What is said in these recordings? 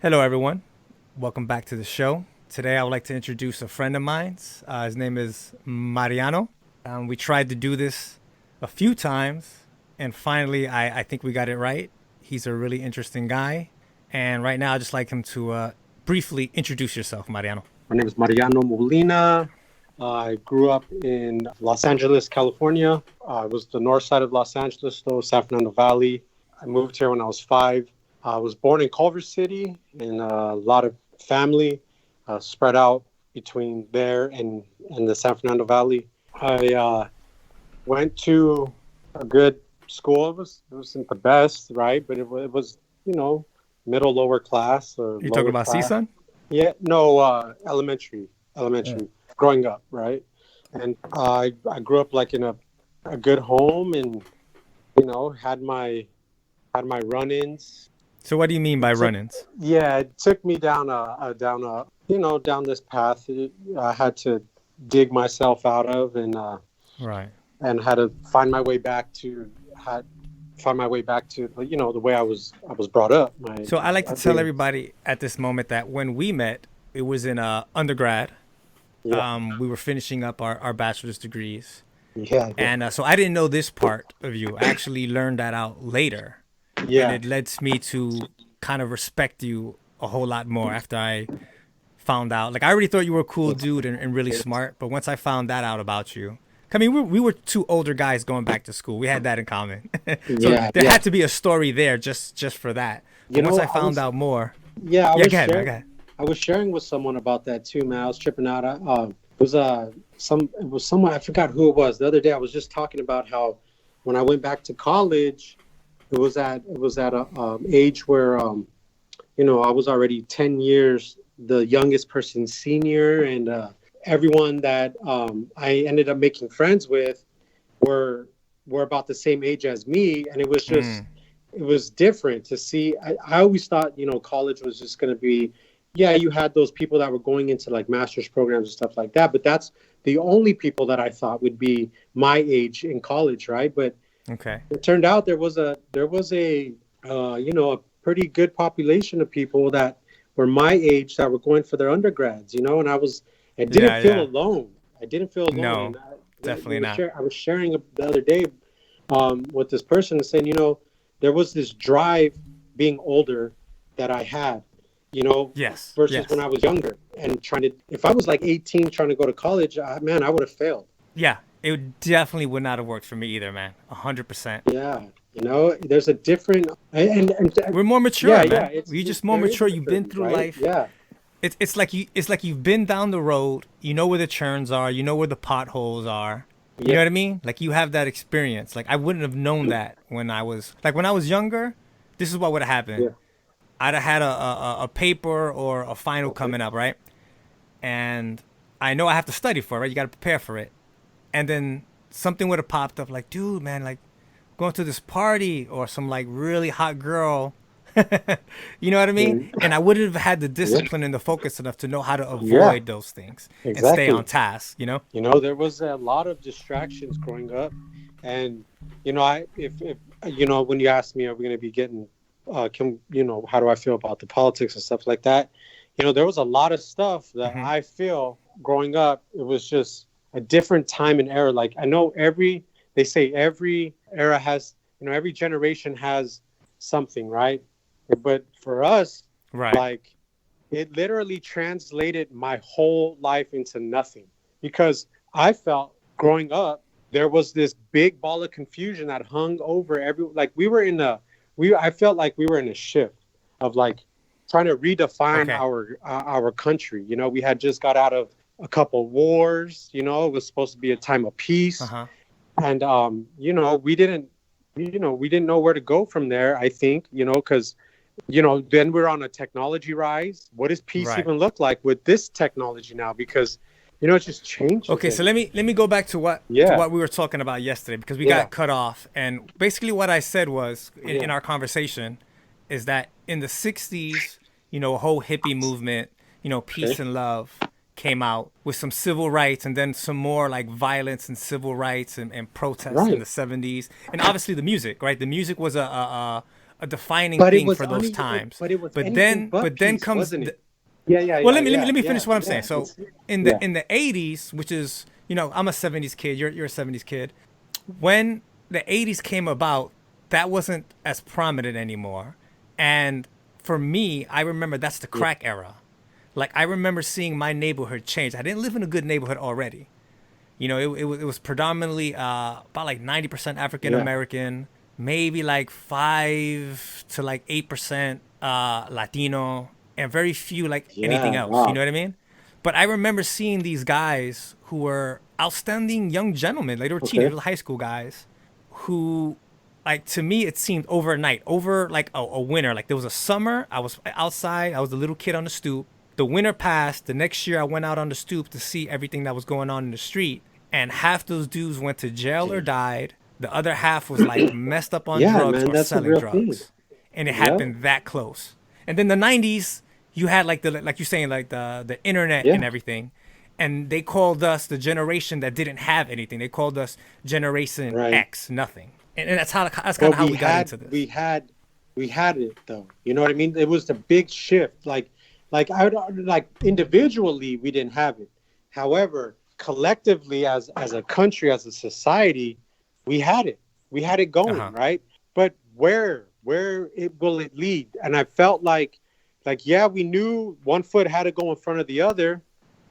Hello, everyone. Welcome back to the show. Today, I would like to introduce a friend of mine. His name is Mariano. We tried to do this a few times, and finally, I think we got it right. He's a really interesting guy. And right now, I'd just like him to briefly introduce yourself, Mariano. My name is Mariano Molina. I grew up in Los Angeles, California. I was the north side of Los Angeles, though, San Fernando Valley. I moved here when I was 5. I was born in Culver City, and a lot of family spread out between there and the San Fernando Valley. I went to a good school. It wasn't the best, right? But it was, middle, lower class or You talking lower about class. CSUN? Yeah, no, elementary, Yeah. growing up, right? And I grew up like in a good home, and had my run-ins. So, what do you mean by So, run-ins? yeah, it took me down this path. I had to dig myself out of, Right. and had to find my way back to the way I was brought up. My So, I like to tell upbringing. everybody at this moment that when we met, it was in undergrad. Yeah, We were finishing up our bachelor's degrees. yeah, yeah, And so I didn't know this part of you. I actually learned that out later. And yeah. it led me to kind of respect you a whole lot more after I found out. Like, I already thought you were a cool dude and really smart. But once I found that out about you, I mean, we were two older guys going back to school. We had that in common. So Yeah, there yeah. had to be a story there just for that. But You once know, I found out more, yeah, yeah, go ahead, man, go ahead. I was sharing with someone about that too, man. I was tripping out. It was someone, I forgot who it was. The other day, I was just talking about how when I went back to college, it was at a age where I was already 10 years the youngest person senior, and everyone that I ended up making friends with were about the same age as me, and Mm, it was different to see. I always thought college was just going to be, yeah, you had those people that were going into like master's programs and stuff like that, but that's the only people that I thought would be my age in college, right? But okay. it turned out there was a pretty good population of people that were my age that were going for their undergrads, and I didn't Yeah, feel yeah. alone. I didn't feel alone, No, and definitely not. I was sharing the other day with this person and saying, there was this drive being older that I had, Yes, versus when yes. I was younger and if I was like 18 trying to go to college, man, I would have failed. Yeah, it definitely would not have worked for me either, man. 100%. Yeah, there's a different and We're more yeah, mature, yeah, man. You're just more there is a mature. You've been maturity, through right? life. Yeah, It's like you've been down the road. You know where the churns are. You know where the potholes are. You know yeah, what I mean? Like, you have that experience. Like, I wouldn't have known that when I was younger. This is what would have happened. yeah. I'd have had a paper or a final Okay. coming up, right? And I know I have to study for it, right? You got to prepare for it. And then something would have popped up, like, dude, man, like, going to this party, or some like really hot girl. You know what I mean? Mm, And I wouldn't have had the yeah, discipline and the focus enough to know how to yeah, avoid those things and stay on exactly. task, you know? There was a lot of distractions growing up, and I if when you asked me, are we going to be getting, how do I feel about the politics and stuff like that? There was a lot of stuff that Hmm. I feel growing up. It was just a different time and era. Like, I know they say every era has, every generation has something, right? But for us, Right. like, it literally translated my whole life into nothing, because I felt growing up there was this big ball of confusion that hung over like I felt like we were in a shift of like trying to redefine Okay. our country. We had just got out of a couple wars. It was supposed to be a time of Uh peace, huh. and we didn't know where to go from there. I think, because then we're on a technology rise. What does peace Right. even look like with this technology now? Because it just changes Okay, so let everything. me go back to what Yeah, we were talking about yesterday, because we yeah, got cut off. And basically what I said was, in yeah. our conversation, is that in the 60s, a whole hippie movement, peace Okay. and love came out with some civil rights, and then some more like violence and civil rights and protests in Right. the 70s. And obviously the music, right? The music was a a defining But it thing was for those times. but it was But anything then, but but then peace, comes wasn't the, it? Yeah, yeah, well, yeah, let yeah, me yeah, finish what I'm saying. yeah. So Yeah. in the 80s, which is, you know, I'm a 70s kid. You're a 70s kid. When the 80s came about, that wasn't as prominent anymore. And for me, I remember that's the Yeah. crack era. Like I remember seeing my neighborhood change. I didn't live in a good neighborhood already. You know, it was predominantly about like 90% African Yeah. American, maybe like 5 to like 8% Latino, and very few like anything Yeah. else. You know Wow. what I mean? But I remember seeing these guys who were outstanding young gentlemen, like they were Okay. teenagers, high school guys, who, like to me, it seemed overnight, over like a winter. Like there was a summer, I was outside, I was a little kid on the stoop. The winter passed. The next year, I went out on the stoop to see everything that was going on in the street, and half those dudes went to jail or died. The other half was like messed up on Yeah, drugs man, or that's a selling real thing. drugs, and it Yeah. happened that close. And then the '90s, you had like the, like you're saying, like the internet and Yeah. everything, and they called us the generation that didn't have anything. They called us Generation Right. X, nothing. And that's kind But of how we got into this. we had it though. You know what I mean? It was the big shift. Like I would like individually we didn't have it. However, collectively as a country, as a society, we had it. We had it Uh going, huh. right? But where it will it lead? And I felt like yeah, we knew one foot had to go in front of the other,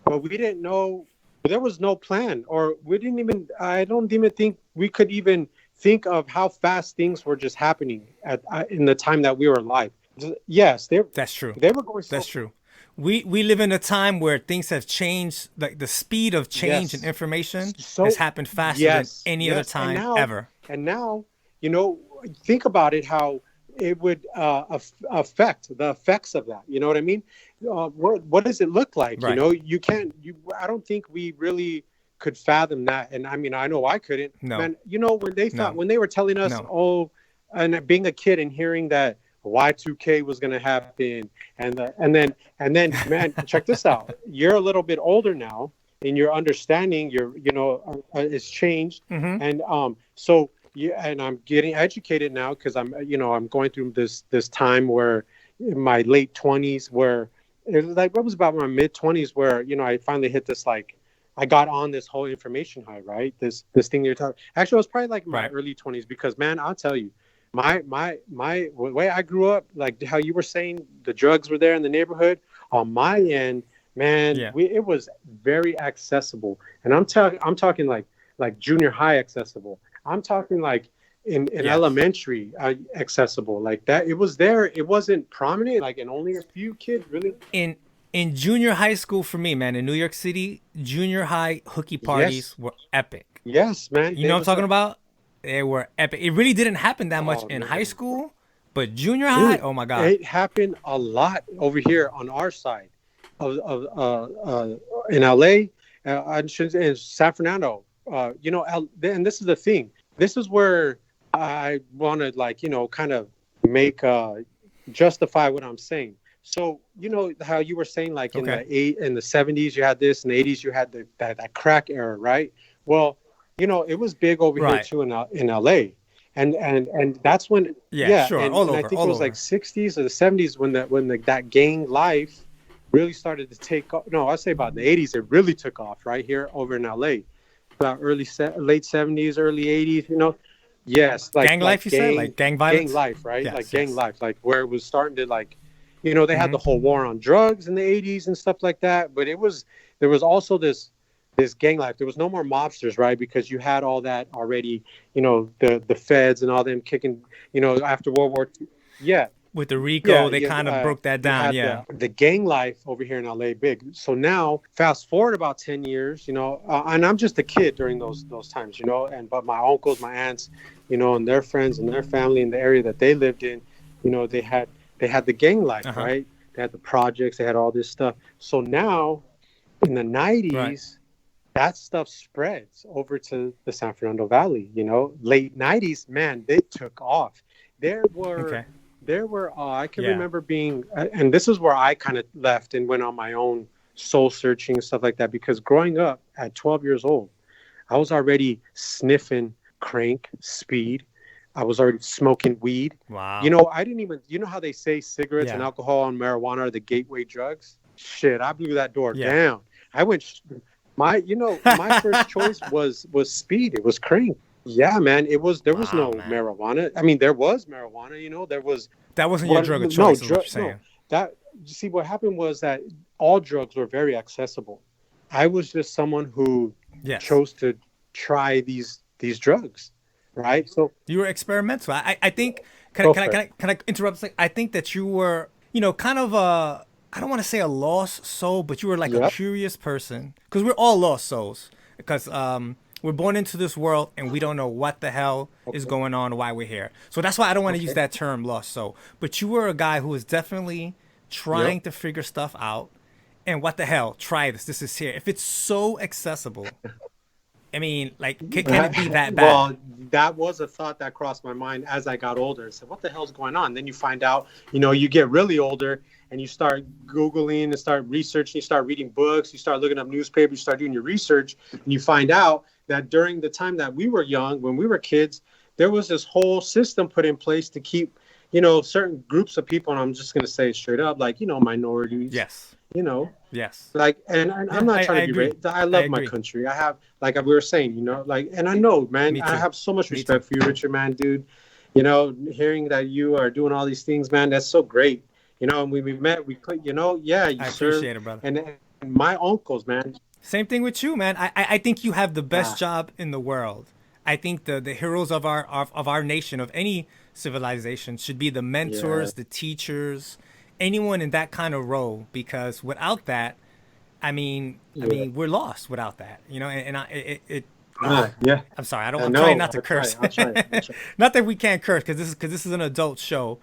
but we didn't know there was no plan, or we didn't even I don't even think we could even think of how fast things were just happening at in the time that we were alive. Yes, That's true. they were going That's so true. We live in a time where things have changed. Like the speed of change and yes. information has So happened faster than yes, any other yes, time ever. and now, you know, think about it, how it would affect the effects of that. You know what I mean? What does it look like? You Right. know, you can't. You I don't think we really could fathom that. And I mean, I know I couldn't. No. Man, you know, No. when they were telling us, No. oh, and being a kid and hearing that Y2K was going to happen, and then, man, check this out. You're a little bit older now, and your understanding, your is changed, Mm-hmm. and so yeah, and I'm getting educated now because I'm going through this time where in my late 20s, where it was like, what was about my mid 20s, where I finally hit this, like, I got on this whole information high, right? This thing you're talking. Actually, it was probably like my Right. early 20s, because, man, I'll tell you, my way I grew up, like how you were saying, the drugs were there in the neighborhood. On my end, man, Yeah. it was very accessible, and I'm talking like junior high accessible. I'm talking like in Yes. elementary accessible, like that. It was there. It wasn't prominent, like, and only a few kids really. In in junior high school for me, man, in New York City, junior high hooky parties Yes, were epic. yes, man. You There know what I'm was talking about? They were epic. It really didn't happen that much oh in high man, school, but junior high, dude, oh my god. it happened a lot over here on our side of in LA, in San Fernando. And this is the thing. This is where I want to, like, kind of make justify what I'm saying. So how you were saying, like, Okay. in the 70s you had this, in the 80s you had that crack era, right? Well, it was big over here Right. too in LA, and that's when, Yeah, yeah, sure. and I think it All was like over. 60s or the 70s when that gang life really started to take off. No, I'd say about the 80s it really took off right here over in LA. About late 70s, early 80s, yes, Gang like life, you said? Like gang gang violence? life, right? Like Yes, gang yes. life, like where it was starting to, like, they had Mm-hmm. the whole war on drugs in the 80s and stuff like that, but there was also this gang life. There was no more mobsters, right? Because you had all that already, the feds and all them kicking, after World War II. Yeah, With the yeah, Rico, they yeah. kind of broke that You down. had Yeah. the gang life over here in LA big. So now, fast forward about 10 years, and I'm just a kid during those times, but my uncles, my aunts, and their friends and their family in the area that they lived in, they had the gang life, Uh huh. right? They had the projects, they had all this stuff. So now, in the Right. 90s, that stuff spreads over to the San Fernando Valley. Late 90s, man, they took off. There were Okay. I can Yeah. remember being, and this is where I kind of left and went on my own soul searching and stuff like that, because growing up at 12 years old, I was already sniffing crank, speed, I was already smoking weed. Wow. I didn't even, how they say cigarettes and Yeah. alcohol and marijuana are the gateway drugs? Shit, I blew that door Yeah. down. I went, my first choice was speed. It was cream. Yeah, man. There was Wow, no man. marijuana. I mean, there was marijuana, there was That wasn't your one, drug of no, choice, is what you're no, saying. that, you see, what happened was that all drugs were very accessible. I was just someone who Yes. chose to try these drugs, right? So You were experimental. I think go for it. can I interrupt? I think that you were, kind of a, I don't want to say a lost soul, but you were like a Yep. curious person, because we're all lost souls, because we're born into this world and we don't know what the hell is Okay. going on, why we're here. So that's why I don't want to use Okay. that term lost soul. But you were a guy who was definitely Yep. trying to figure stuff out. And what the hell? Try this. This is here. If it's so accessible, I mean, like, can it be that bad? Well, that was a thought that crossed my mind as I got older. I said, what the hell's going on? Then you find out, you get really older and you start Googling and start researching, you start reading books, you start looking up newspapers, you start doing your research, and you find out that during the time that we were young, when we were kids, there was this whole system put in place to keep, certain groups of people, and I'm just going to say it straight up, like, minorities, Yes. you know, Yes. like, and I'm Yeah, not I trying to be agree. racist. I I love my agree. country. I have, like we were saying, like, and I know, man, Me I too. have so much Me too. respect for you, Richard, man, dude. Hearing that you are doing all these things, man, that's so great. And we met, we put, yeah, you I serve, appreciate it, brother. and my uncles, man, Same thing with you, man. I think you have the best ah, job in the world. I think the heroes of our nation, of any civilization, should be the yeah, mentors, the teachers, anyone in that kind of role. Because without that, yeah, we're lost without that. And yeah. I'm sorry. I I'm trying know. not to curse. I'll try. I'll try. Not that we can't curse, because this is an adult show,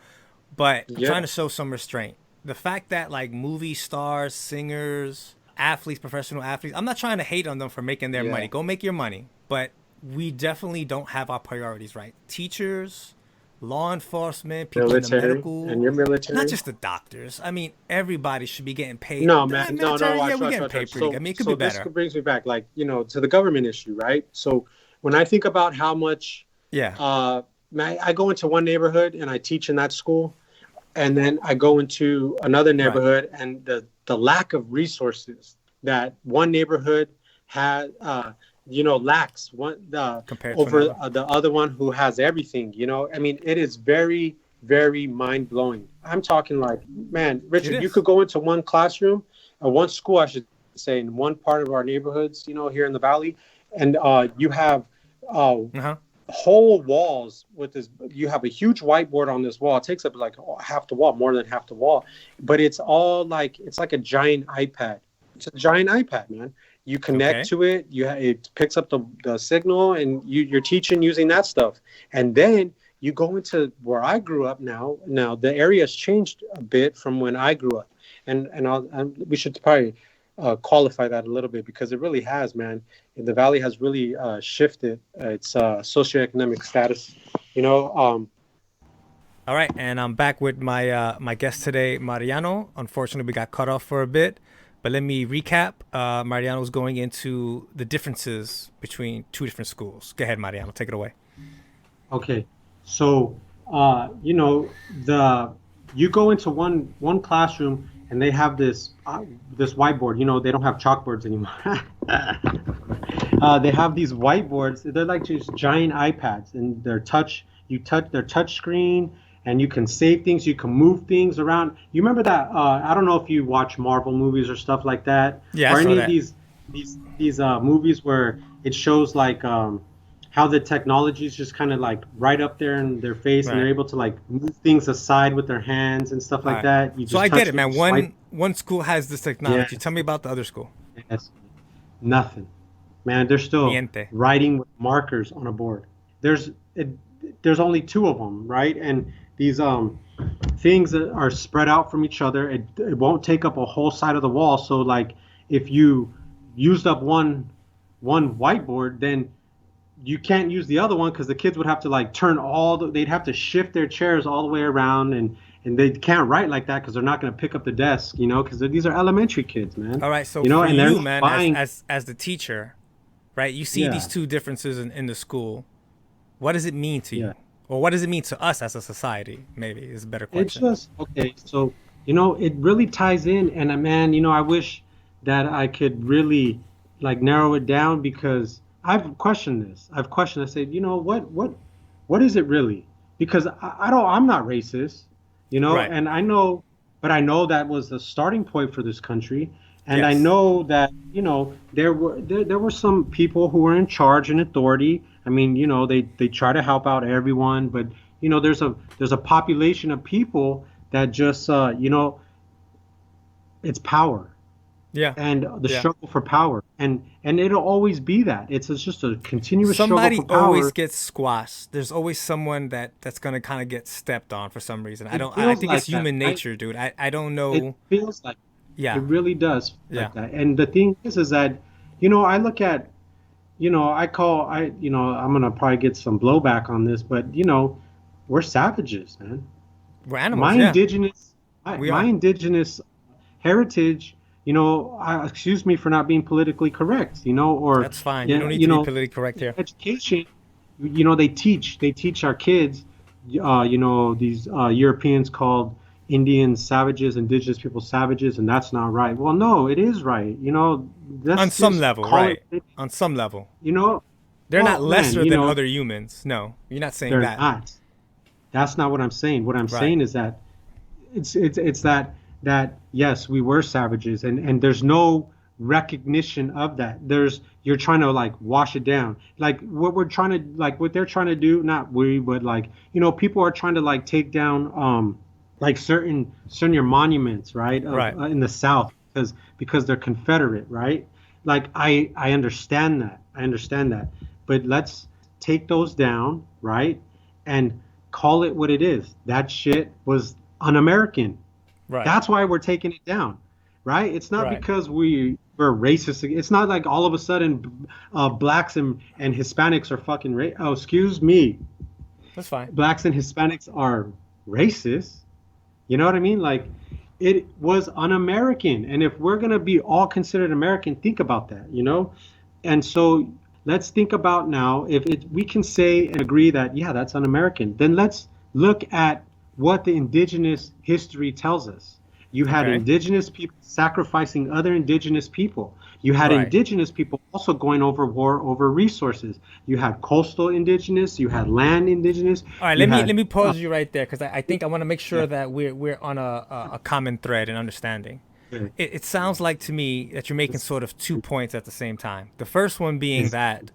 but I'm trying Yeah, to show some restraint. The fact that, like, movie stars, singers, athletes, professional athletes, I'm not trying to hate on them for making their money. yeah. Go make your money. But we definitely don't have our priorities right. Teachers, law enforcement, people in the Military, and medical, you're not military. just the doctors. Everybody should be getting paid. No, The man. No, no. military, yeah, Watch, we're watch, getting watch, paid watch. pretty good. I So, mean, it could be so this better. brings me back, like, to the government issue, right? So, when I think about how much, Yeah, I go into one neighborhood and I teach in that school, and then I go into another right. neighborhood, and the lack of resources that one neighborhood has, lacks Compared to over another. the other one who has everything. I mean, it is very, very mind blowing. I'm talking like, man, It Richard, you is. could go into one classroom, or one school, I should say, in one part of our neighborhoods, here in the valley, and you have uh, Uh huh. whole walls with this. You have a huge whiteboard on this wall. It takes up like half the wall, more than half the wall, but it's like a giant iPad. It's a giant iPad, man. You connect Okay. to it, it picks up the signal, and you're teaching using that stuff. And then you go into where I grew up. Now the area has changed a bit from when I grew up, and we should probably qualify that a little bit, because it really has, man. The valley has really shifted its socioeconomic status. You know, All right, and I'm back with my guest today, Mariano. Unfortunately, we got cut off for a bit, but let me recap. Mariano's going into the differences between two different schools. Go ahead, Mariano, take it away. okay, so the you go into one classroom, and they have this whiteboard. They don't have chalkboards anymore. They have these whiteboards. They're like just giant iPads, and their touch screen, and you can save things. You can move things around. You remember that? I don't know if you watch Marvel movies or stuff like that, Yeah, I or saw any of that. these movies where it shows like how the technology is just kind of like right up there in their face, and they're Right. able to like move things aside with their hands and stuff All like right. that. You So just I get touch it, it, you man. swipe. One school has this Yeah, technology. Tell me about the other school. yes, nothing. Man, they're still Niente. writing with markers on a board. There's it, there's only two of them, right? And these things that are spread out from each other. It won't take up a whole side of the wall. So like if you used up one whiteboard, then you can't use the other one, because the kids would have to like they'd have to shift their chairs all the way around, and they can't write like that because they're not going to pick up the desk, because these are elementary kids, man. All right. So for And they're you, not man, as buying. as the teacher, right? You see these Yeah, two differences in the school. What does it mean to yeah. you? Or what does it mean to us as a society? Maybe is a better It's question. just okay. So, it really ties in, and man, I wish that I could really like narrow it down because I've questioned this. I've questioned. I said, what is it really? Because I don't. I'm not racist, Right. and I know, but I know that was the starting point for this country, and I Yes. know that there were some people who were in charge and authority. I mean, they try to help out everyone, but there's a population of people that just it's power Yeah. and the Yeah. struggle for power, and it'll always be that it's just a continuous struggle for Somebody always power. gets squashed. There's always someone that's gonna kind of get stepped on for some reason. I It don't. I feels think it's like that, human right? nature, dude. I don't It know. feels like Yeah. it really does feel Yeah. like that. And the thing is that I look at I'm gonna probably get some blowback on this, but we're savages, man. We're my animals. Yeah. indigenous We my are. indigenous heritage, excuse me for not being politically correct, or That's fine. You yeah, don't need to be politically correct here. education, they teach our kids, these Europeans called Indian savages, indigenous people savages, and that's not right. Well, no, it is right. On Let's some just level, call it, right? On some level, you know. they're not Well, man, lesser than other humans. No, you're not saying they're that. not. That's not what I'm saying. What I'm Right. saying is that it's that yes, we were savages, and there's no recognition of that. You're trying to like wash it down, like what they're trying to do, not we, but like people are trying to like take down like certain your monuments, right, of Right. in the South, because they're Confederate, right? Like I understand that, but let's take those down, right, and call it what it is. That shit was un-American. Right. That's why we're taking it down, right? It's not Right. because we're racist. It's not like all of a sudden blacks and Hispanics are fucking oh, excuse me, That's fine. blacks and Hispanics are racist. You know what I mean? Like it was un-American, and if we're gonna be all considered American, think about that. And so let's think about now if we can say and agree that yeah, that's un-American. Then let's look at what the indigenous history tells us. You had Okay. indigenous people sacrificing other indigenous people. You had Right. indigenous people also going over war over resources. You had coastal indigenous. You had land indigenous. All right. You Let had me pause you right there because I think I want to make yeah. sure that we're on a common thread and understanding. Yeah. It sounds like to me that you're making This sort of 2 points at the same time. The first one being is that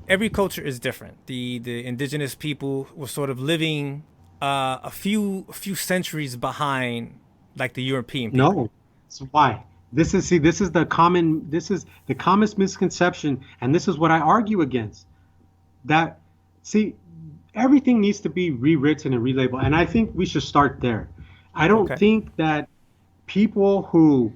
every culture is different. The indigenous people were sort of living a few centuries behind like the European people. no. So why? This is the commonest misconception, and this is what I argue against. That see, everything needs to be rewritten and relabeled, and I think we should start there. I don't Okay. think that people who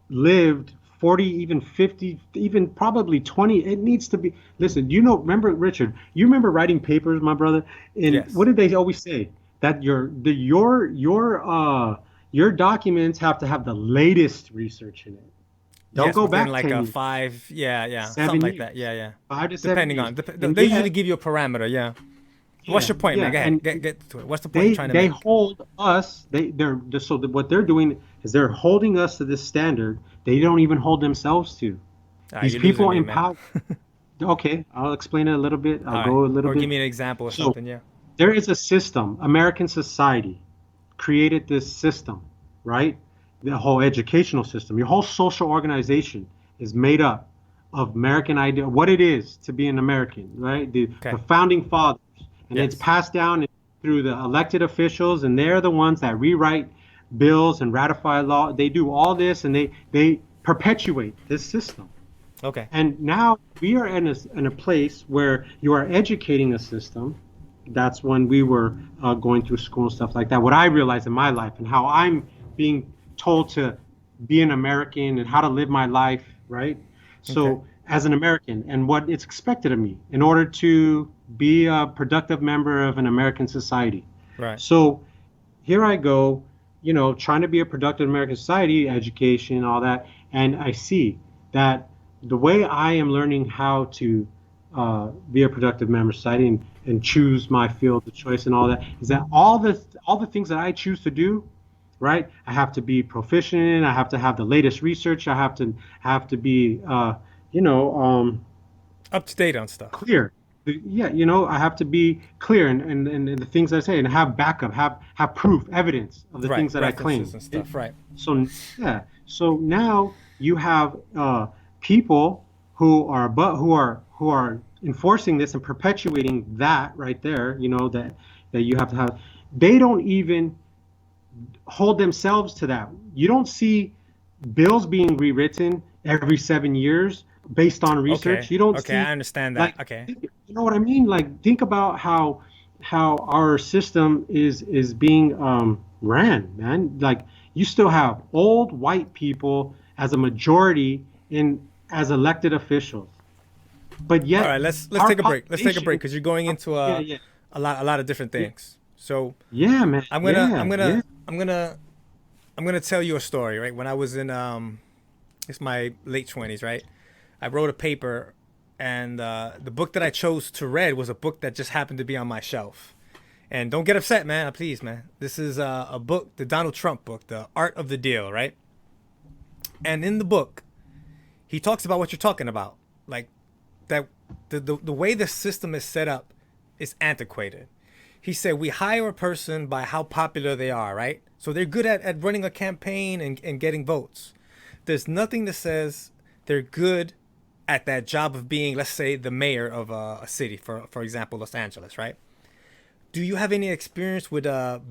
lived 40, even 50, even probably 20, it needs to be. Listen, remember Richard, you remember writing papers, my brother, and what Yes. did they always say? That your documents have to have the latest research in it. Don't Yes. go Within back like 10 a years, five. Yeah. Yeah. Something like 7 years, that. Yeah. Yeah. 5 to 7 Depending years. on. And They usually yet, give you a parameter. Yeah. What's yeah, your point, man? yeah, Go ahead. and Get to it. What's the point you're they trying to they make? hold us. What they're doing is they're holding us to this standard they don't even hold themselves to. All right. These You're losing people me, in man. power. Okay, I'll explain it a little bit. I'll All right. go a little Or give bit. me an example or So something. Yeah. there is a system. American society created this system, right? The whole educational system, your whole social organization is made up of American idea, what it is to be an American, right? The Okay. founding fathers, and it's Yes. passed down through the elected officials, and they're the ones that rewrite bills and ratify law. They do all this, and they perpetuate this system. Okay. And now we are in a place where you are educating a system. That's when we were going through school and stuff like that. What I realized in my life and how I'm being told to be an American and how to live my life, right? Okay. So, as an American, and what it's expected of me in order to be a productive member of an American society. Right. So, here I go, trying to be a productive American society, education, all that, and I see that the way I am learning how to be a productive member of society and choose my field of choice and all that is that all the things that I choose to do, right? I have to be proficient in. I have to have the latest research. I have to be Up to date on stuff. clear. Yeah, I have to be clear and the things I say and have backup, have proof, evidence of the Right. things that I References claim. and stuff. Right. So yeah, so now you have people who are enforcing this and perpetuating that right there. That you have to have. They don't even hold themselves to that. You don't see bills being rewritten every 7 years based on research. Okay. You don't Okay. see I understand that. like Okay. you know what I mean? Like think about how our system is being ran, man. Like you still have old white people as a majority in as elected officials, but All yet right. Let's our take a break. Let's take a break population, because you're going into yeah, yeah, a lot of different yeah, things. So yeah, man, I'm gonna I'm yeah, gonna yeah. I'm gonna I'm gonna tell you a story. Right. When I was in it's my late 20s. Right. I wrote a paper, and the book that I chose to read was a book that just happened to be on my shelf. And don't get upset, man. Please, man. This is a book, the Donald Trump book, The Art of the Deal, right? And in the book, he talks about what you're talking about, like that the way the system is set up is antiquated. He said we hire a person by how popular they are, right? So they're good at running a campaign and getting votes. There's nothing that says they're good at that job of being, let's say, the mayor of a city, for example, Los Angeles, right? Do you have any experience with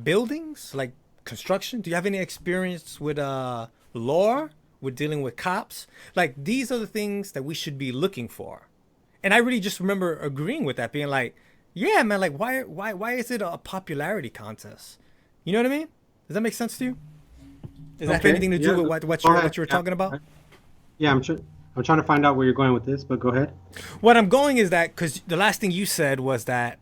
buildings, like construction? Do you have any experience with law, with dealing with cops? Like these are the things that we should be looking for. And I really just remember agreeing with that, being like, yeah, man, like why is it a popularity contest? You know what I mean? Does that make sense to you? Does that have Okay, anything to do yeah. with what Go you ahead. what you were Yeah, talking about? yeah. I'm trying to find out where you're going with this, but go ahead. What I'm going is that because the last thing you said was that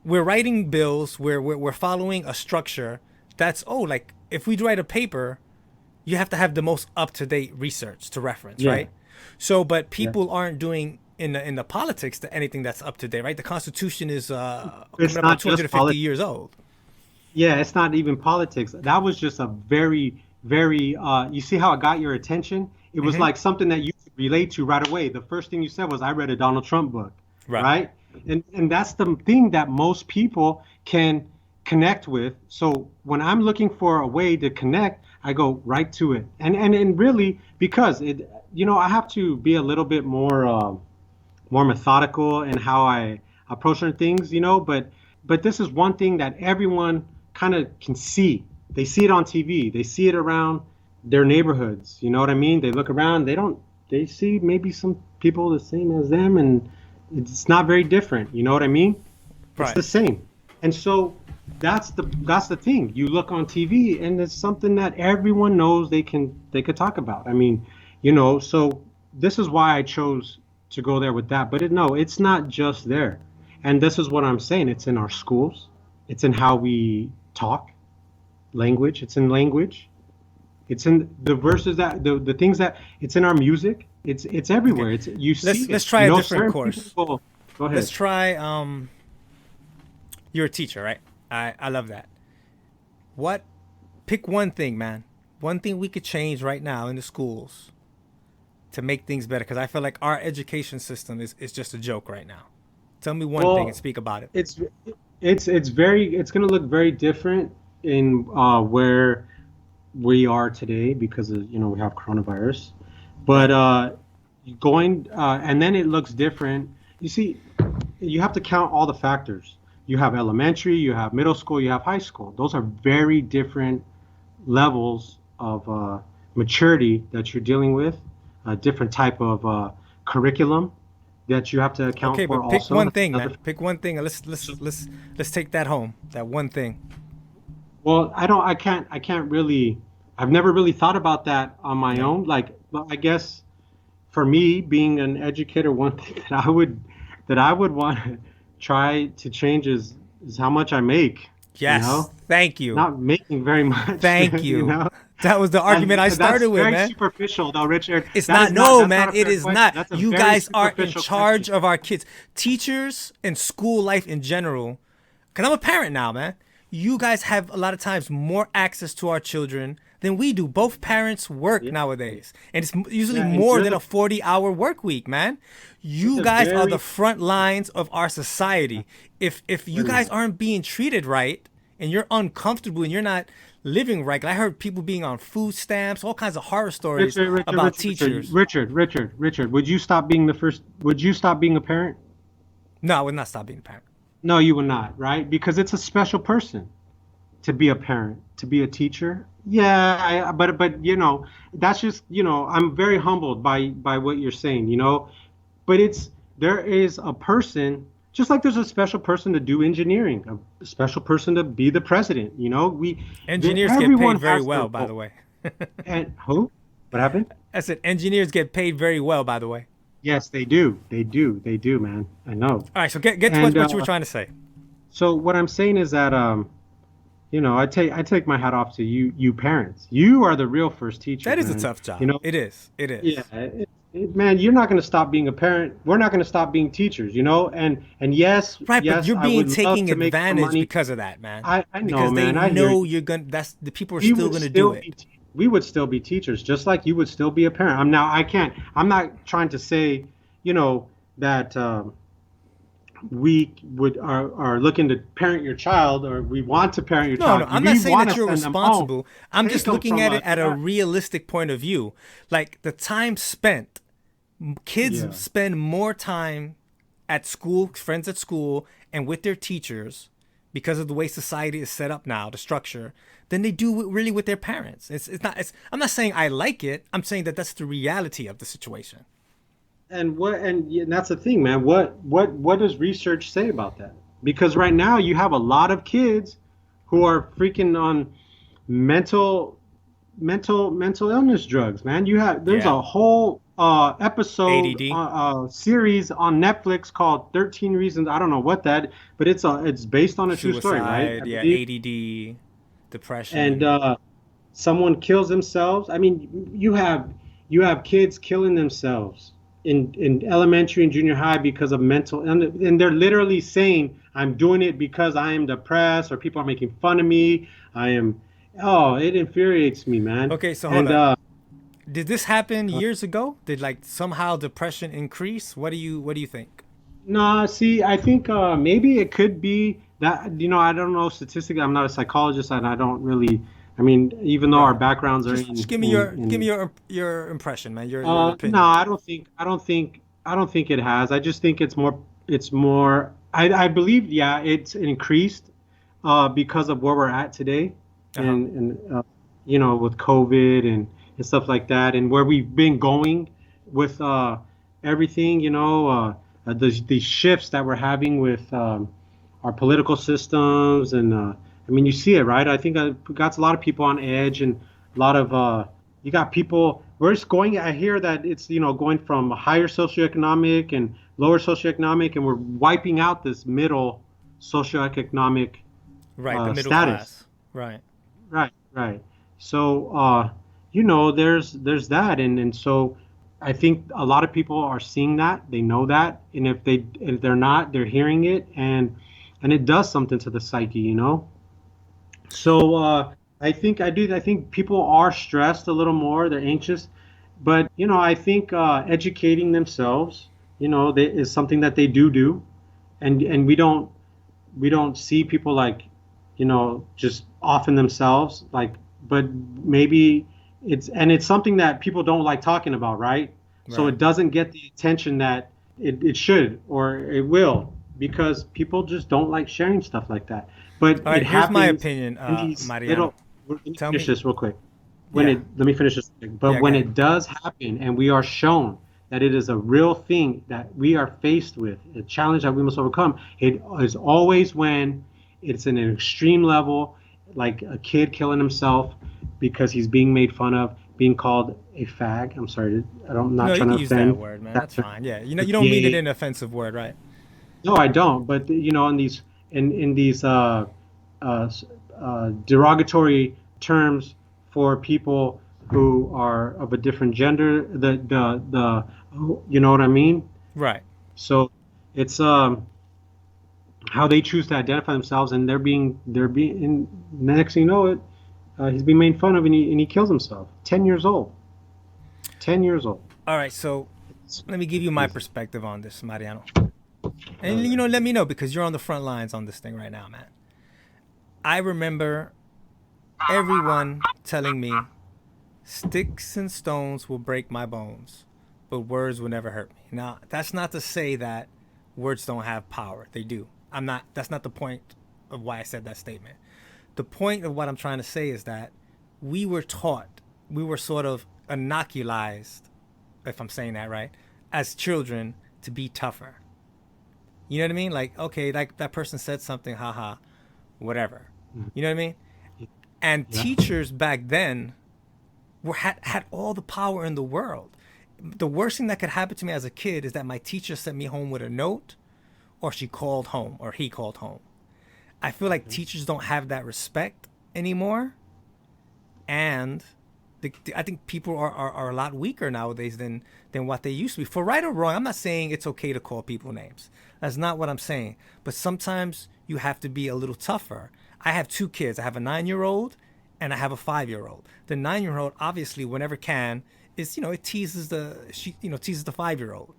we're writing bills, we're following a structure that's, oh, like if we write a paper, you have to have the most up to date research to reference, Yeah, right? So, but yeah. people aren't doing in the politics anything that's up to date, right? The Constitution is coming It's up on not just 250 politics. years old. Yeah, it's not even politics. That was just a very, very, you see how it got your attention? It was Mm-hmm. like something that you could relate to right away. The first thing you said was, I read a Donald Trump book, Right. right? And that's the thing that most people can connect with. So when I'm looking for a way to connect, I go right to it. And really, because I have to be a little bit more methodical in how I approach certain things, but this is one thing that everyone kind of can see. They see it on TV. They see it around their neighborhoods. You know what I mean? They look around. They see maybe some people the same as them, and it's not very different. You know what I mean? It's Right. the same. And so that's the thing. You look on TV, and it's something that everyone knows they could talk about. I mean, so this is why I chose to go there with that. But no, it's not just there. And this is what I'm saying. It's in our schools. It's in how we talk, language. It's in language. It's in the verses that the things that it's in our music. It's Okay. everywhere. It's you see Let's it. try a different Certain course. people. Go Let's ahead. try you're a teacher, right? I love that. What Pick one thing, man. One thing we could change right now in the schools to make things better, because I feel like our education system is just a joke right now. Tell me one thing and Well, speak about it. it's it's going to look very different in where we are today because of we have coronavirus, but Right. going and then it looks different. You see, you have to count all the factors. You have elementary, you have middle school, you have high school. Those are very different levels of maturity that you're dealing with. A different type of curriculum that you have to account Okay, for but pick also. one That's thing, another. man. Pick one thing, and let's take that home. That one thing. Well, I can't really, I've never really thought about that on my No. own. Like, but I guess for me, being an educator, one thing that I would want to try to change is how much I make. you Yes. know, Thank you. not making very much, Thank you you. know. That was the argument I And that's started with, very man. superficial, though, Richard. It's That not, is not. no, That's man, not a it fair is question. not. That's a You very guys are in superficial question. charge of our kids. Teachers and school life in general, because I'm a parent now, man. You guys have a lot of times more access to our children than we do. Both parents work Yeah, nowadays, and it's usually yeah, and more than a 40-hour work week, man. you're You the guys are the very. front lines of our society. If you We're guys not. aren't being treated right and you're uncomfortable and you're not living right, like I heard people being on food stamps, all kinds of horror stories Richard, Richard, about Richard, Richard, teachers. Richard, Richard, Richard. Would you stop being the first? Would you stop being a parent? No, I would not stop being a parent. No, you would not, right? Because it's a special person to be a parent, to be a teacher. Yeah, but that's just I'm very humbled by what you're saying, but there is a person, just like there's a special person to do engineering, a special person to be the president. Engineers get paid Everyone very has their well, by role. the way. And who? What happened? I said engineers get paid very well, by the way. Yes, they do. They do, man. I know. All right, so get to And what you were trying to say. so what I'm saying is that I take my hat off to you parents. You are the real first teachers, That is a man. tough You job. know, It is. It yeah, is. man, you're not going to stop being a parent. We're not going to stop being teachers, and yes, Right, but yes, you're I being would love taking to make some advantage money. because of that, man. I know, Because they man. I hear know you. you're gonna. That's the people are We still would gonna do still be it. we would still be teachers, just like you would still be a parent. I'm now I can't. I'm not trying to say, that we are looking to parent your child, or we want to parent your No, no, child. I'm not We saying want that to you're send them home. responsible. I'm Take just them looking from at it us. at a realistic point of view. Like the time spent, kids Yeah. spend more time at school, friends at school, and with their teachers because of the way society is set up now, the structure, than they do really with their parents. It's not. I'm not saying I like it. I'm saying that that's the reality of the situation. And that's the thing, man. What does research say about that? Because right now you have a lot of kids who are freaking on mental mental illness drugs, man. There's Yeah, a whole episode ADD, series on Netflix called 13 Reasons. I don't know what that, but it's based on a true story, right? suicide, I yeah, believe. ADD, And depression. someone kills themselves. I mean, you have kids killing themselves in elementary and junior high because of mental, and they're literally saying, "I'm doing it because I am depressed, or people are making fun of me. I am." Oh, it infuriates me, man. Okay, so hold And up. Did this happen years ago? Did like somehow depression increase? What do you think? no, see, I think maybe it could be that, I don't know statistically. I'm not a psychologist, and I don't really. I mean, even though our Right. backgrounds are Just give me your impression, man. Your no, opinion. I don't think it has. I just think it's more. I believe, yeah, it's increased because of where we're at today, Uh huh. and with COVID and stuff like that, and where we've been going with everything, these shifts that we're having with our political systems, and I mean, you see it, right? I think got a lot of people on edge, and a lot of you got people. We're just going. I hear that it's going from higher socioeconomic and lower socioeconomic, and we're wiping out this middle socioeconomic Right, the middle status. class. Right. Right, right. So, there's that, and so I think a lot of people are seeing that, they know that, and if they're not, they're hearing it, and it does something to the psyche. So, I think people are stressed a little more, they're anxious, but I think educating themselves, is something that they do, and we don't see people like, just offing themselves, like, but maybe it's something that people don't like talking about, right? So Right. it doesn't get the attention that it should, or it will, because people just don't like sharing stuff like that. But All it right. Here's my happens opinion, in these Mariano. little. Let me Tell finish me. this real quick. Yeah. Let me finish this. But Yeah. Go when ahead. it does happen, and we are shown that it is a real thing that we are faced with, a challenge that we must overcome, it is always when it's in an extreme level, like a kid killing himself because he's being made fun of, being called a fag. I'm sorry, I'm not No, you trying can to use that offend. word, man. That's That's fine. Yeah. You don't mean it gay. in an offensive word, right? No, I don't. But in these derogatory terms for people who are of a different gender. You know what I mean? Right. So it's how they choose to identify themselves, and they're being. And the next thing you know, he's being made fun of, and he kills himself. 10 years old. 10 years old. All right. So It's let me give you my crazy. perspective on this, Mariano. All And right. let me know because you're on the front lines on this thing right now, man. I remember everyone telling me sticks and stones will break my bones, but words will never hurt me. Now, that's not to say that words don't have power. They do. I'm not That's not the point of why I said that statement. The point of what I'm trying to say is that we were taught, we were sort of inoculized, if I'm saying that right, as children to be tougher. You know what I mean? Like, okay, like that person said something, haha, whatever. You know what I mean? And Yeah. teachers back then had all the power in the world. The worst thing that could happen to me as a kid is that my teacher sent me home with a note, or she called home, or he called home. I feel like teachers don't have that respect anymore, and I think people are a lot weaker nowadays than what they used to be. For right or wrong, I'm not saying it's okay to call people names. That's not what I'm saying. But sometimes you have to be a little tougher. I have two kids. I have a 9-year-old and I have a 5-year-old. The 9-year-old obviously, whenever can, is it teases the 5-year-old,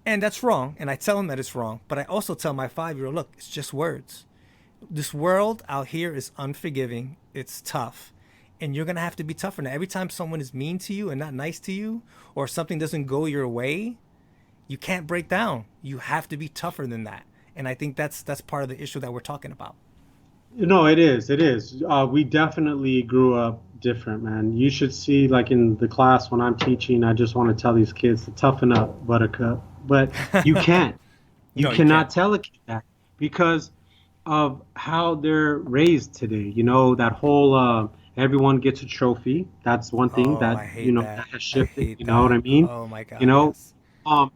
and that's wrong. And I tell him that it's wrong. But I also tell my 5-year-old, look, it's just words. This world out here is unforgiving. It's tough. And you're going to have to be tougher. Now, every time someone is mean to you and not nice to you, or something doesn't go your way, you can't break down. You have to be tougher than that. And I think that's part of the issue that we're talking about. No, it is. It is. We definitely grew up different, man. You should see, like in the class when I'm teaching, I just want to tell these kids to toughen up, Buttercup. But you can't. You No, you can't. cannot tell a kid that because of how they're raised today. That whole everyone gets a trophy. That's one thing Oh, that I hate that that. has I shifted. hate You know what that. I mean? Oh my You God, know, yes. um,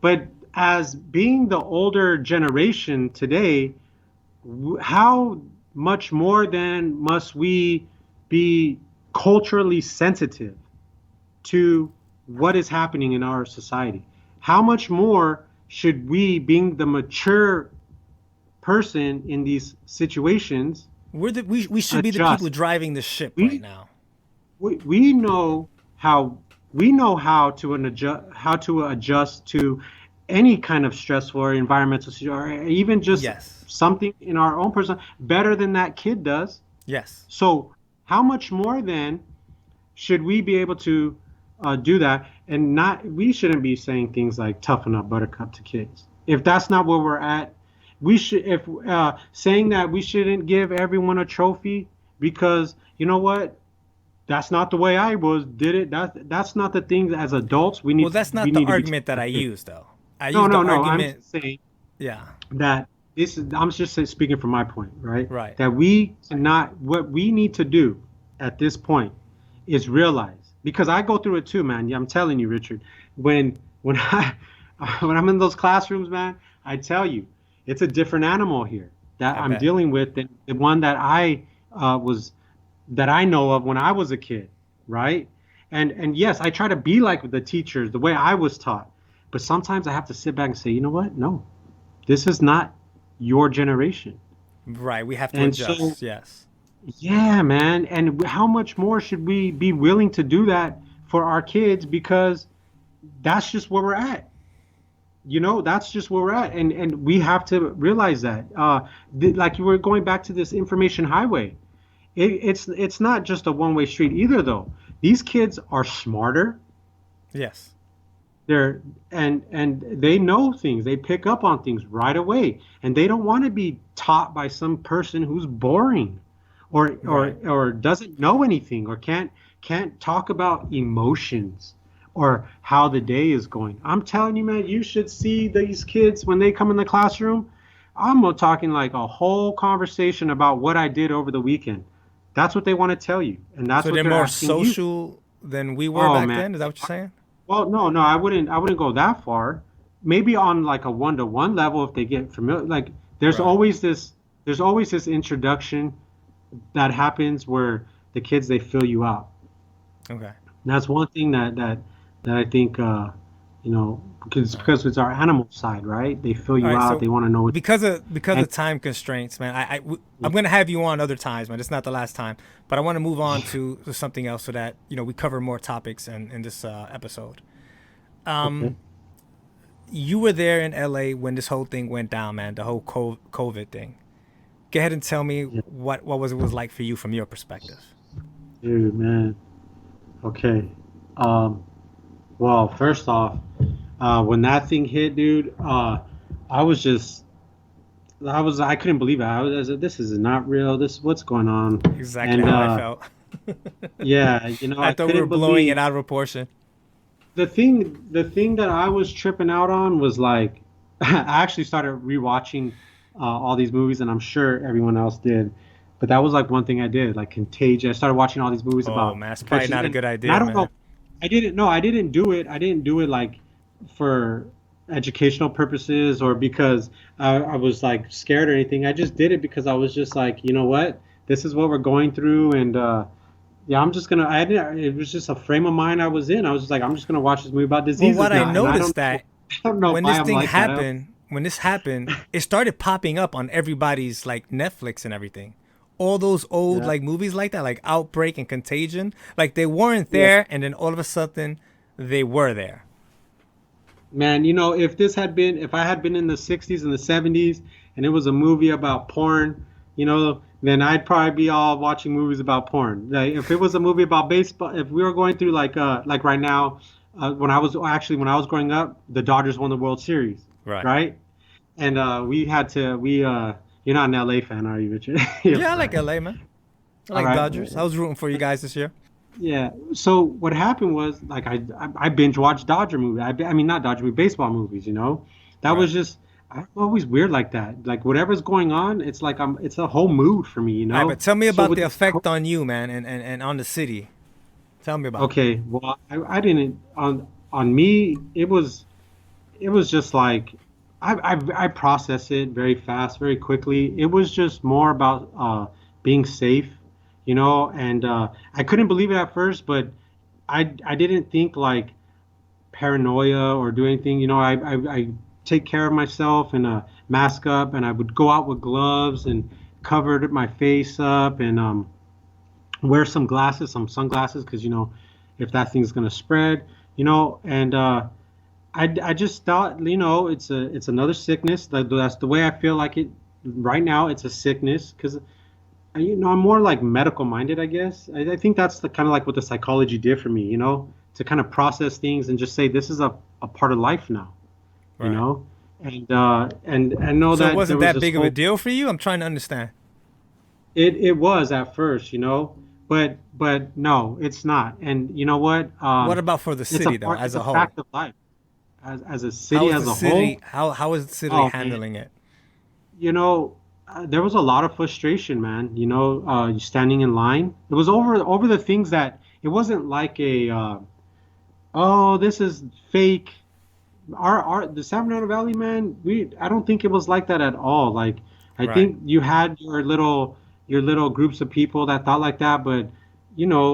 but as being the older generation today, how much more then must we be culturally sensitive to what is happening in our society? How much more should we, being the mature person in these situations, We should be the people adjust? driving the ship right We now. we know how how to adjust to any kind of stressful or environmental situation, or even just Yes. something in our own person better than that kid does. Yes. So how much more then should we be able to do that? And not we shouldn't be saying things like toughen up, Buttercup, to kids if that's not where we're at. We should, if saying that we shouldn't give everyone a trophy because you know what, that's not the way I was did it. That's not the thing. As adults we Well, need to that's we not the need to be argument that teaching I our kids. use, though. I No, use the no, no. I'm argument. just saying Yeah. that I'm just speaking from my point, right? Right. That we cannot, what we need to do at this point is realize, because I go through it too, man. Yeah, I'm telling you, Richard, when I when I'm in those classrooms, man, I tell you, it's a different animal here that I I'm bet. dealing with than the one that was that I know of when I was a kid, right? And yes, I try to be like the teachers, the way I was taught. But sometimes I have to sit back and say, you know what? No, this is not your generation. Right. We have to And so, adjust. Yes. yeah, man. And how much more should we be willing to do that for our kids? Because that's just where we're at. That's just where we're at. And we have to realize that. Like you were going back to this information highway. It's not just a one-way street either, though. These kids are smarter. Yes. They're and they know things. They pick up on things right away, and they don't want to be taught by some person who's boring, Right. or doesn't know anything, or can't talk about emotions or how the day is going. I'm telling you, man, you should see these kids when they come in the classroom. I'm talking like a whole conversation about what I did over the weekend. That's what they want to tell you, and that's So what they're they're more asking you. social than we were Oh back man. then. Is that what you're saying? Well, no, no, I wouldn't go that far. Maybe on like a one-to-one level if they get familiar. Like there's Right. always there's always this introduction that happens where the kids they fill you out. Okay. And that's one thing that I think because it's our animal side, right? They fill All you right. out. They So want to know what. because of And time constraints, man, I'm gonna have you on other times, man. It's not the last time, but I want to move on to something else so that we cover more topics in this episode. okay, You were there in LA when this whole thing went down, man. The whole COVID thing. Go ahead and tell me yeah, what was like for you from your perspective. dude, man. Okay. Um, well, first off, when that thing hit, dude, I was just, I couldn't believe it. I was like, this is not real. This, what's going on? Exactly And how I felt. yeah, I I thought we were couldn't blowing it believe out of proportion. the thing that I was tripping out on was like, I actually started rewatching all these movies, and I'm sure everyone else did. But that was like one thing I did, like Contagion. I started watching all these movies Oh about man, it's probably infections, not a good and I idea, don't man. know. I didn't. No, I didn't do it. I didn't do it like for educational purposes or because I was like scared or anything. I just did it because I was just like, you know what, this is what we're going through, and yeah, I'm just gonna. I didn't. It was just a frame of mind I was in. I was just like, I'm just gonna watch this movie about Well, diseases what I now, and I noticed don't know. that I don't know when why this I'm thing like that. happened, when this happened, it started popping up on everybody's like Netflix and everything. All those old Yeah, like movies like that, like Outbreak and Contagion, like they weren't yeah. there, and then all of a sudden they were there. Man, if I had been in the 60s and the 70s and it was a movie about porn, then I'd probably be all watching movies about porn. Like, if it was a movie about baseball, if we were going through like right now, when I was growing up, the Dodgers won the World Series, Right. right? And you're not an LA fan, are you, Richard? Yeah, Yeah, I like right. LA, man. I All like right. Dodgers. I was rooting for you guys this year. Yeah. So what happened was like I binge watched Dodger movie. I mean not Dodger movie, baseball movies. That Right. was just I'm always weird like that. Like whatever's going on, it's like it's a whole mood for me. All right, but tell me So about with the this, effect on you, man, and on the city. Tell me about it. okay, well I didn't on me. It was just like I process it very fast, very quickly. It was just more about being safe, and I couldn't believe it at first, but I didn't think like paranoia or do anything. I take care of myself and mask up, and I would go out with gloves and covered my face up and wear some sunglasses, because if that thing's gonna spread, and I just thought, it's another sickness. That's the way I feel like it right now. It's a sickness because I'm more like medical minded, I guess. I think that's the kind of like what the psychology did for me, to kind of process things and just say this is a part of life now, you Right. know. And I know So it that there wasn't was that this big of a whole deal for you? I'm trying to understand. it was at first, but no, it's not. And you know what? What about for the city though, as It's a a whole? fact of life. As a How city is as the a city? whole, How is the city oh man, handling it? you know, there was a lot of frustration, man. You standing in line. It was over the things that it wasn't like oh, this is fake. The San Fernando Valley, man. I don't think it was like that at all. Like, I Right. think you had your little groups of people that thought like that, but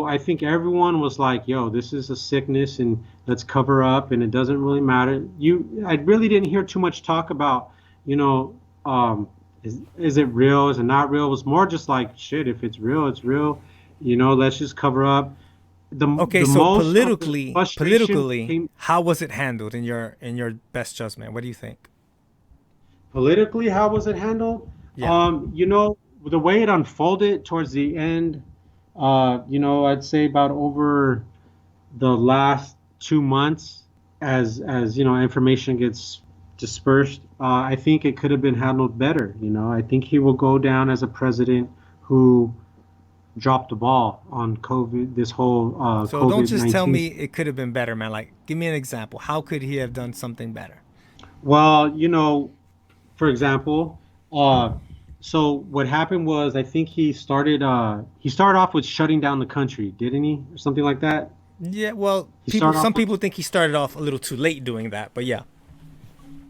I think everyone was like, "Yo, this is a sickness, and let's cover up, and it doesn't really matter." I really didn't hear too much talk about, you know, um, is it real? Is it not real? It was more just like, shit. If it's real, it's real. Let's just cover up. Okay, The so most of the frustration politically, came how was it handled in your best judgment? What do you think? politically. How was it handled? Yeah. The way it unfolded towards the end, I'd say about over the last 2 months, as information gets dispersed, I think it could have been handled better. I think he will go down as a president who dropped the ball on COVID, this whole So don't COVID just tell 19. me it could have been better, man. Like, give me an example. How could he have done something better? Well, for example, uh, so what happened was I think he started off with shutting down the country, didn't he, or something like that? Yeah, well, He started off some with people think he started off a little too late doing that, but yeah.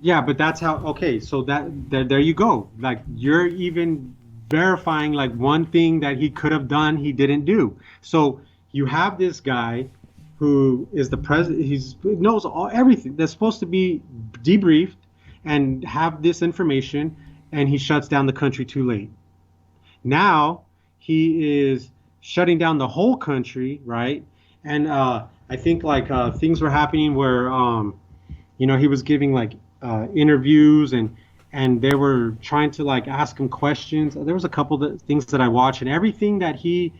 Yeah, but that's how. Okay, so there you go. Like you're even verifying like one thing that he could have done, he didn't do. So you have this guy who is the president. He's knows all everything that's supposed to be debriefed and have this information, and he shuts down the country too late. Now he is shutting down the whole country, right? And I think like things were happening where he was giving like interviews and they were trying to like ask him questions. There was a couple of things that I watched and everything that he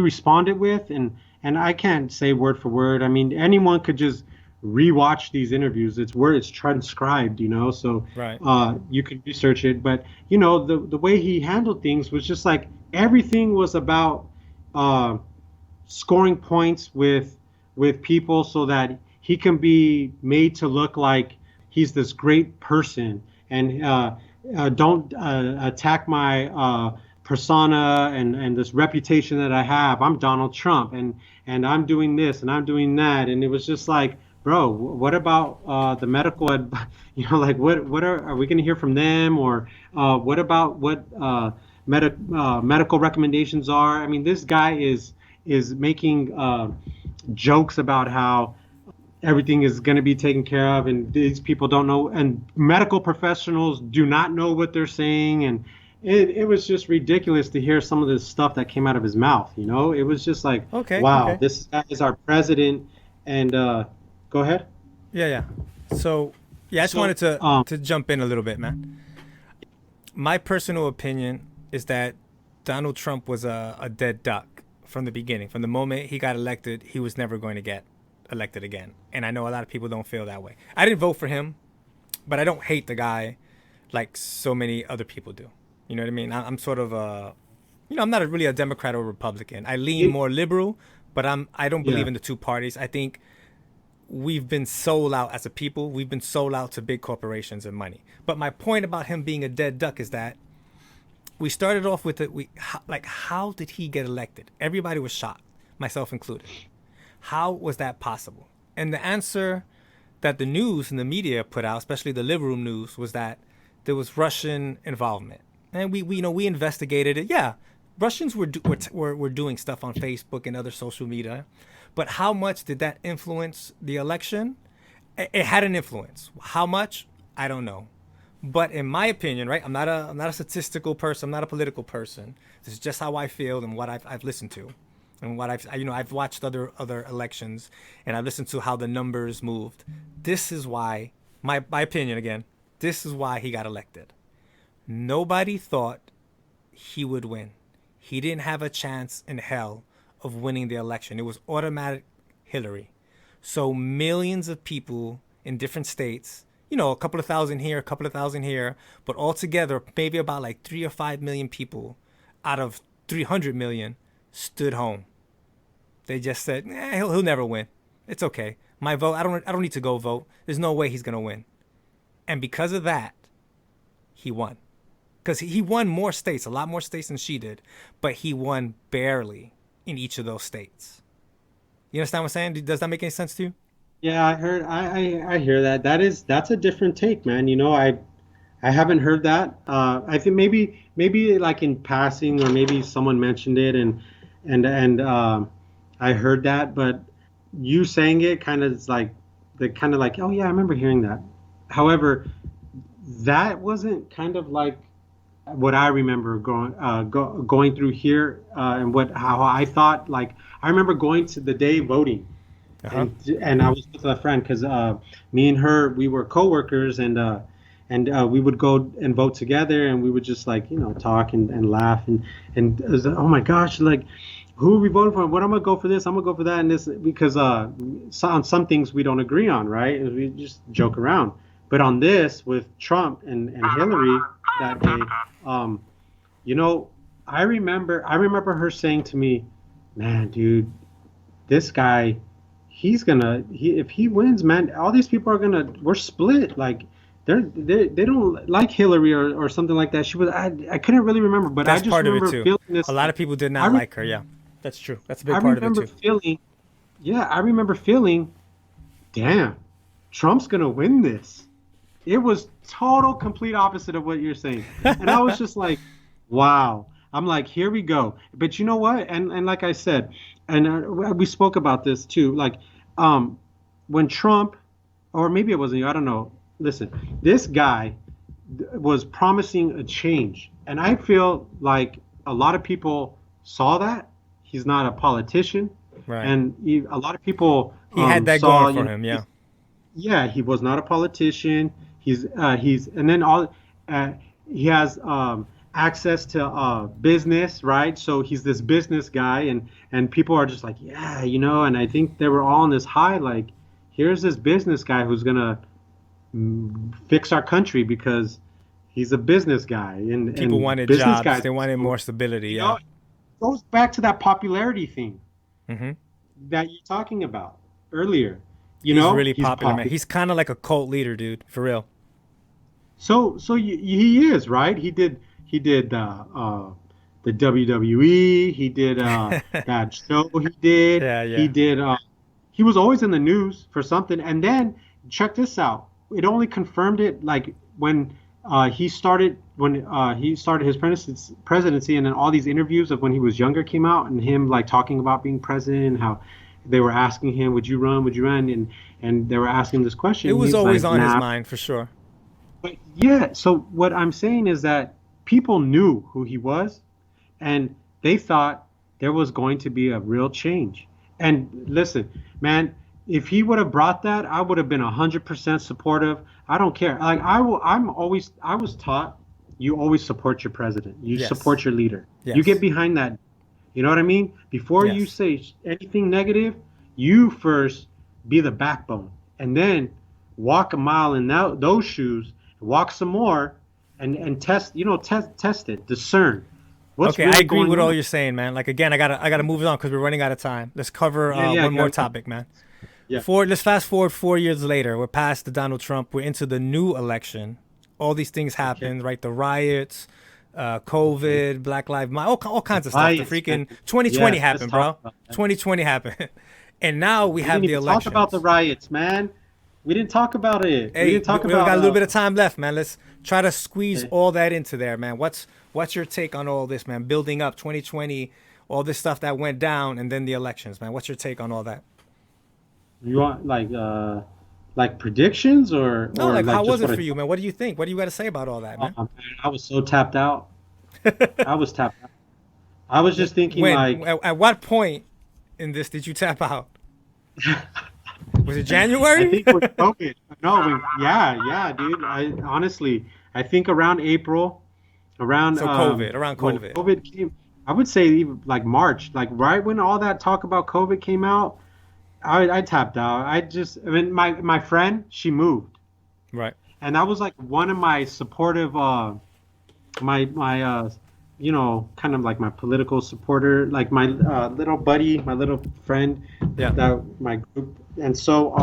responded with and I can't say word for word. I mean, anyone could just rewatch these interviews. It's transcribed, so Right. you can research it. But the way he handled things was just like everything was about uh, scoring points with people so that he can be made to look like he's this great person and don't attack my persona and this reputation that I have. I'm Donald Trump and I'm doing this and I'm doing that. And it was just like, bro, what about the medical like what are we going to hear from them or what about what medical recommendations are? I mean, this guy is making jokes about how everything is going to be taken care of and these people don't know and medical professionals do not know what they're saying and it was just ridiculous to hear some of this stuff that came out of his mouth. It was just like, Okay. wow, Okay. this guy is our president. And go ahead. Yeah. Yeah. So yeah, I just So wanted to jump in a little bit, man. My personal opinion is that Donald Trump was a dead duck from the beginning. From the moment he got elected, he was never going to get elected again. And I know a lot of people don't feel that way. I didn't vote for him, but I don't hate the guy like so many other people do. You know what I mean? I'm sort of I'm not really a Democrat or Republican. I lean it, more liberal, but I don't yeah. believe in the two parties. I think we've been sold out as a people. We've been sold out to big corporations and money. But my point about him being a dead duck is that we started off with it. How did he get elected? Everybody was shocked, myself included. How was that possible? And the answer that the news and the media put out, especially the liberal news, was that there was Russian involvement. And we investigated it. Yeah, Russians were doing stuff on Facebook and other social media, but how much did that influence the election? It had an influence. How much? I don't know. But in my opinion, right, I'm not a statistical person. I'm not a political person. This is just how I feel and what I've listened to, and what I've watched other elections, and I've listened to how the numbers moved. This is why my opinion again. This is why he got elected. Nobody thought he would win. He didn't have a chance in hell of winning the election. It was automatic Hillary. So millions of people in different states, a couple of thousand here, a couple of thousand here, but altogether, maybe about like 3 or 5 million people out of 300 million stood home. They just said, he'll never win. It's okay. My vote, I don't need to go vote. There's no way he's going to win. And because of that, he won. Because he won more states, a lot more states than she did, but he won barely in each of those states. You understand what I'm saying? Does that make any sense to you? Yeah, I heard. I hear that. That's a different take, man. I haven't heard that. I think maybe like in passing or maybe someone mentioned it and I heard that, but you saying it kind of is like the kind of like, oh yeah, I remember hearing that. However, that wasn't kind of like what I remember going through here and how I thought. Like I remember going to the day voting, Uh huh. and I was with a friend because me and her we were coworkers and we would go and vote together and we would just like talk and laugh and it was, oh my gosh, like who are we voting for? What I'm gonna go for this? I'm gonna go for that and this because on some things we don't agree on, right? We just joke around. But on this with Trump and Hillary that day, um, you know, I remember her saying to me, "Man, dude, this guy, if he wins, man, all these people we're split. Like they don't like Hillary or something like that." I couldn't really remember, but I That's just part of it remember too. feeling A this. lot of people did I not re- like her. Yeah, that's true. That's a I big part of it remember too. feeling, yeah, I remember feeling, damn, Trump's gonna win this. It was total complete opposite of what you're saying. And I was just like, wow. I'm like, here we go. But you know what? And like I said, and we spoke about this too. Like, um, when Trump, or maybe it wasn't you, I don't know. Listen, this guy was promising a change, and I feel like a lot of people saw that. He's not a politician, Right. and a lot of people He had that saw, going for him. Yeah. yeah, he was not a politician. And then all uh, he has access to business, right? So he's this business guy, and people are just like, yeah, And I think they were all on this high, like, here's this business guy who's gonna fix our country because he's a business guy, and People wanted business jobs. guys, They wanted more stability. Yeah. it goes back to that popularity thing Hmm. that you're talking about earlier. He's really He's popular, man. popular. He's kind of like a cult leader, dude. For real. So he is right. He did the WWE. He did that show. He did. Yeah. He Yeah. did. He was always in the news for something. And then check this out. It only confirmed it like when he started his presidency, and then all these interviews of when he was younger came out, and him like talking about being president, and how they were asking him, "Would you run? Would you run?" And they were asking him this It question. was He's always like, on his "Nah." mind for sure. But yeah, so what I'm saying is that people knew who he was, and they thought there was going to be a real change. And listen, man, if he would have brought that, I would have been 100% supportive. I don't care. Like I was taught you always support your president. You Yes. support your leader. You get Yes. behind that. You know what I mean? Before you Yes. say anything negative, you first be the backbone, and then walk a mile in those shoes, walk some more, and test. Test it, discern what's Okay, I really agree going with all on. you're saying, man. Like again, I gotta move it on because we're running out of time. Let's cover Yeah, yeah, one yeah, more topic, man. yeah. Let's fast forward 4 years later. We're past the Donald Trump. We're into the new election. All these things Okay, happened, right? The riots, okay. COVID, Black Lives Matter, all kinds of stuff. The Riots, man. freaking 2020 Yes, let's happened, talk bro. about that. 2020 happened, and now we We didn't have the even talk about the elections. riots, man. We didn't talk about it. We Hey, didn't talk we got about a little bit of time left, man. Let's try to squeeze okay. all that into there, man. What's your take on all this, man? Building up 2020, all this stuff that went down, and then the elections, man. What's your take on all that? You want like predictions, or No, like how like was just it what I for you, man? thought? What do you think? What do you got to say about all that, Oh man? man, I was so tapped out. I was tapped out. I was just thinking When? like At what point in this did you tap out? Was it I January? think with COVID. No, yeah, yeah, dude. I honestly, I think around April, around So COVID, around when COVID. COVID came, I would say even like March, like right when all that talk about COVID came out, I tapped out. I mean, my friend, she moved, Right. and that was like one of my supportive, my kind of like my political supporter, like my little buddy, my little friend, Yeah. that my group, and so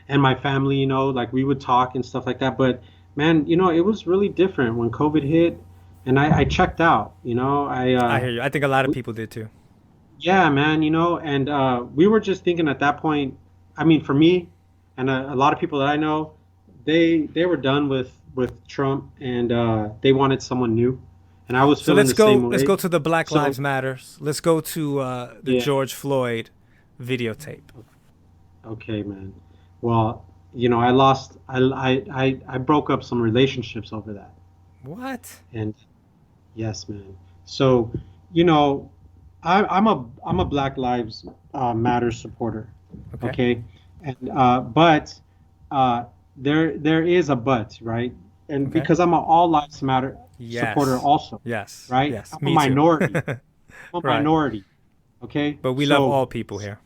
and my family, like we would talk and stuff like that. But man, it was really different when COVID hit, and I checked out. I hear you. I think a lot of people did too. Yeah, man, and we were just thinking at that point. I mean, for me, and a lot of people that I know, they were done with Trump, and they wanted someone new, and I was So feeling let's the go. same Let's way. go to the Black So Lives Matters. Let's go to the yeah, George Floyd videotape. okay, man. Well, I lost. I broke up some relationships over that, What? and yes, man. So, you know, I'm a Black Lives Matter supporter. Okay. Okay, and but uh, there is a but, right? And Okay. because I'm a All Lives Matter supporter Yes. also, Yes. right? Yes. I'm a Me too. minority. I'm a Right. minority. Okay, But we love so all people here.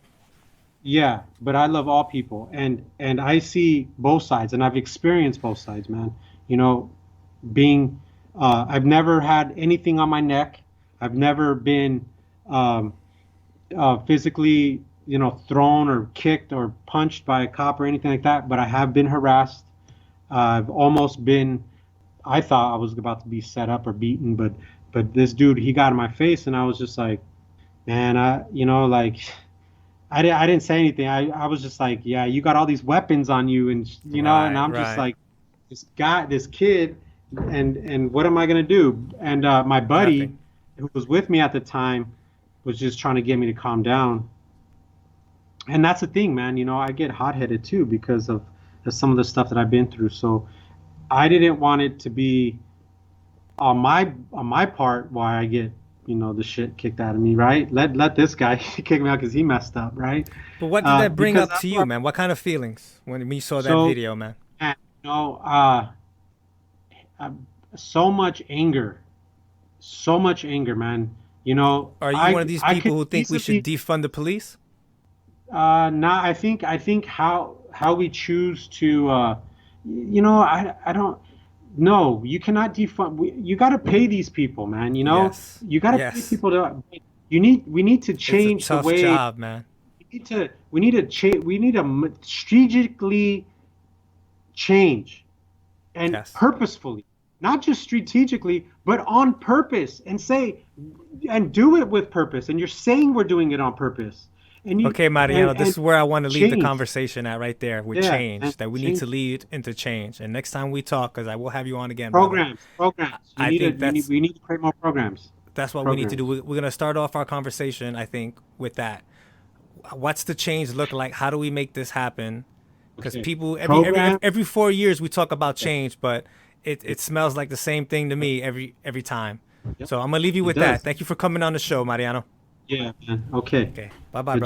yeah, but I love all people, and I see both sides, and I've experienced both sides, man. You know, being I've never had anything on my neck. I've never been um, physically, thrown or kicked or punched by a cop or anything like that, but I have been harassed. I've almost been. I thought I was about to be set up or beaten, but this dude, he got in my face, and I was just like, man, like I didn't say anything. I was just like, yeah, you got all these weapons on you, and and Right, I'm just right. like, this kid, and what am I gonna do? And my Nothing. buddy, who was with me at the time, was just trying to get me to calm down. And that's the thing, man. I get hot-headed too because of some of the stuff that I've been through. So I didn't want it to be on my part why I get the shit kicked out of me, right? Let this guy kick me out because he messed up, right? But what did that bring Because up that's to you, what. man? What kind of feelings when we saw that So, video, man? man, uh, so much anger, so much anger, man. Are you one of I these I people could who think we should easily defund the police? not. I think how we choose to I don't. No, you cannot defund. You got to pay these people, man. Yes. You got to pay Yes. people to. We need to It's a change the tough way. job, man. We need to strategically change and Yes. purposefully, not just strategically, but on purpose, and say and do it with purpose. And you're saying we're doing it on purpose, and you Okay, Mariano, this and is where I want to leave the change. conversation at right there with Yeah, and change, that we need change to lead into change. And next time we talk, because I will have you on again, brother, programs. You I need to. think You need. that's We need to create more programs. that's what we need to do. Programs. We're going to start off our conversation, I think, with that. What's the change look like? How do we make this happen? Because Okay. people Program. every 4 years we talk about Yeah. change, but it smells like the same thing to me every time. Yep. So I'm gonna leave you It with that. does. Thank you for coming on the show, Mariano. Yeah, man. Okay. Okay, bye bye, Good brother.